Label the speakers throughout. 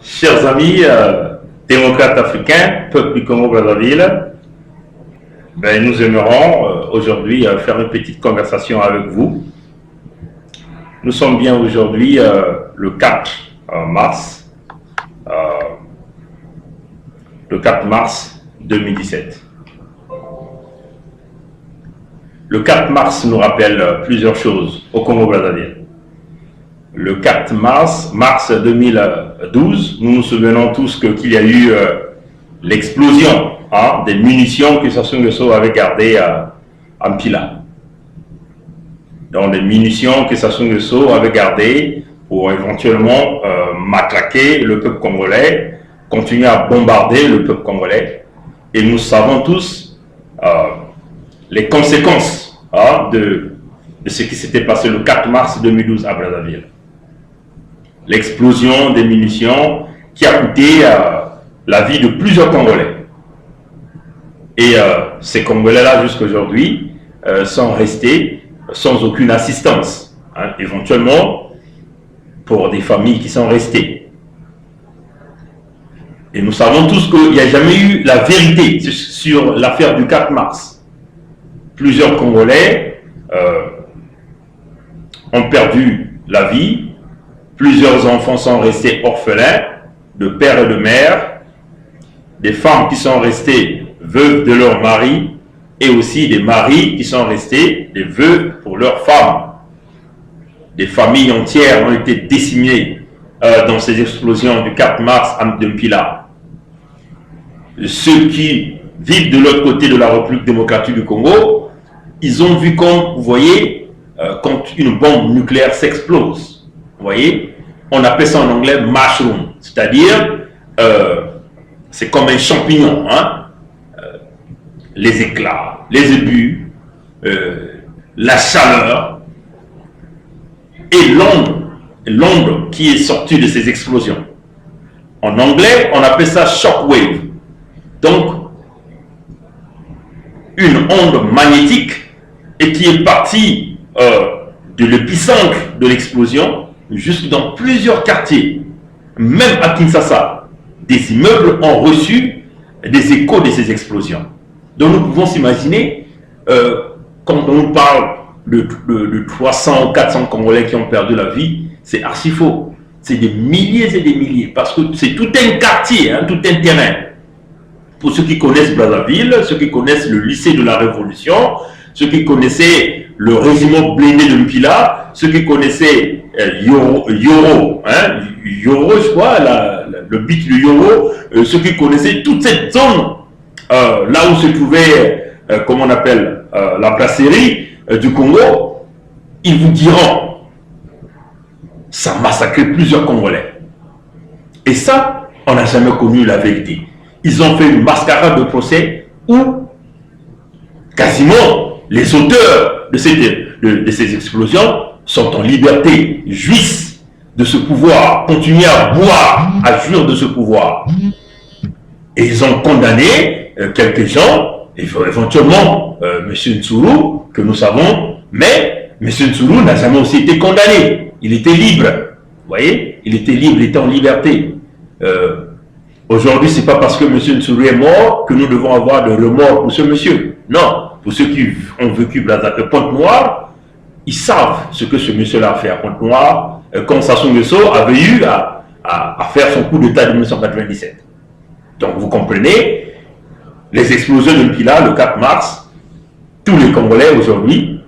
Speaker 1: Chers amis, démocrates africains, peuple du Congo-Brazzaville, nous aimerons aujourd'hui faire une petite conversation avec vous. Nous sommes bien aujourd'hui le 4 mars, le 4 mars 2017. Le 4 mars nous rappelle plusieurs choses au Congo-Brazzaville. Le 4 mars 2012, nous nous souvenons tous qu'il y a eu l'explosion des munitions que Sassou Nguesso avait gardées à Mpila. Donc des munitions que Sassou Nguesso avait gardées pour éventuellement matraquer le peuple congolais, continuer à bombarder le peuple congolais. Et nous savons tous les conséquences de ce qui s'était passé le 4 mars 2012 à Brazzaville. L'explosion des munitions qui a coûté la vie de plusieurs Congolais. Et ces Congolais-là, jusqu'à aujourd'hui, sont restés sans aucune assistance. Éventuellement, pour des familles qui sont restées. Et nous savons tous qu'il n'y a jamais eu la vérité sur l'affaire du 4 mars. Plusieurs Congolais ont perdu la vie. Plusieurs enfants sont restés orphelins de père et de mère, des femmes qui sont restées veuves de leur mari et aussi des maris qui sont restés des veuves pour leurs femmes. Des familles entières ont été décimées dans ces explosions du 4 mars à Mpila. Ceux qui vivent de l'autre côté de la République démocratique du Congo, ils ont vu comme, vous voyez, quand une bombe nucléaire s'explose. Vous voyez, on appelle ça en anglais mushroom, c'est-à-dire c'est comme un champignon, les éclats, les ébus, la chaleur et l'ombre qui est sortie de ces explosions. En anglais, on appelle ça shockwave. Donc, une onde magnétique et qui est partie de l'épicentre de l'explosion jusque dans plusieurs quartiers. Même à Kinshasa, des immeubles ont reçu des échos de ces explosions. Donc nous pouvons s'imaginer, quand on nous parle de 300 ou 400 Congolais qui ont perdu la vie, c'est archi faux. C'est des milliers et des milliers, parce que c'est tout un quartier, tout un terrain. Pour ceux qui connaissent Brazzaville, ceux qui connaissent le lycée de la Révolution, ceux qui connaissaient le régiment blindé de Mpila, ceux qui connaissaient Yoro, je crois, le beat de Yoro, ceux qui connaissaient toute cette zone, là où se trouvait, comment on appelle, la brasserie du Congo, ils vous diront, ça a massacré plusieurs Congolais. Et ça, on n'a jamais connu la vérité. Ils ont fait une mascarade de procès où, quasiment, les auteurs de ces explosions sont en liberté, jouissent de ce pouvoir, continuent à boire, à jouir de ce pouvoir. Et ils ont condamné quelques gens, éventuellement M. Ntsuru, que nous savons, mais M. Ntsuru n'a jamais aussi été condamné. Il était libre, vous voyez, il était libre, il était en liberté. Aujourd'hui, ce n'est pas parce que M. Ntsuru est mort que nous devons avoir de remords pour ce monsieur. Non. Pour ceux qui ont vécu Pointe-Noire, ils savent ce que ce monsieur-là a fait à Pointe-Noire, quand Sassou Nguesso avait eu à faire son coup d'État de 1997. Donc vous comprenez, les explosions de Mpila le 4 mars, tous les Congolais aujourd'hui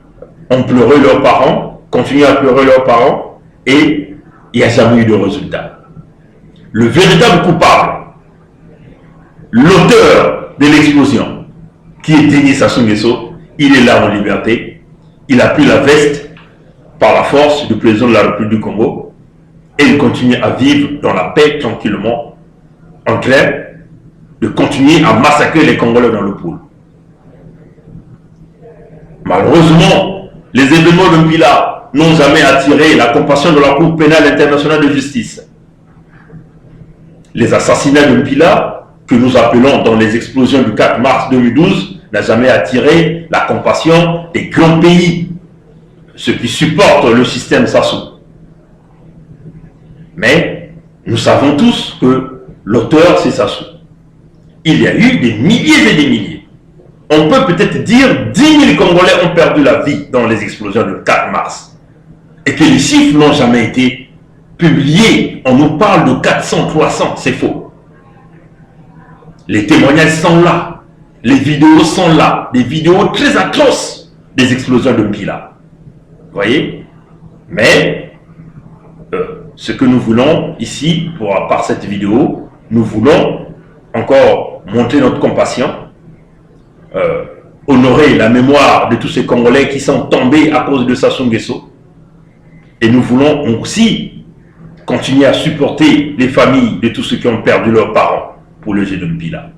Speaker 1: ont pleuré leurs parents, continuent à pleurer leurs parents, et il n'y a jamais eu de résultat. Le véritable coupable, l'auteur de l'explosion, qui est Denis Sassou Nguesso, il est là en liberté, il a pris la veste par la force du président de la République du Congo et il continue à vivre dans la paix tranquillement, en train de continuer à massacrer les Congolais dans le pôle. Malheureusement, les événements de Mpila n'ont jamais attiré la compassion de la Cour pénale internationale de justice. Les assassinats de Mpila, que nous appelons dans les explosions du 4 mars 2012, n'a jamais attiré la compassion des grands pays, ceux qui supportent le système Sassou. Mais Nous savons tous que l'auteur, c'est Sassou. Il y a eu des milliers et des milliers. On peut peut-être dire 10 000 Congolais ont perdu la vie dans les explosions du 4 mars. Et que les chiffres n'ont jamais été publiés. On nous parle de 400, 300, c'est faux. Les témoignages sont là. Les vidéos sont là. Des vidéos très atroces des explosions de Mpila. Vous voyez? Mais ce que nous voulons ici, par cette vidéo, nous voulons encore montrer notre compassion, honorer la mémoire de tous ces Congolais qui sont tombés à cause de Sassou Nguesso. Et nous voulons aussi continuer à supporter les familles de tous ceux qui ont perdu leurs parents pour le jeu de Mpila.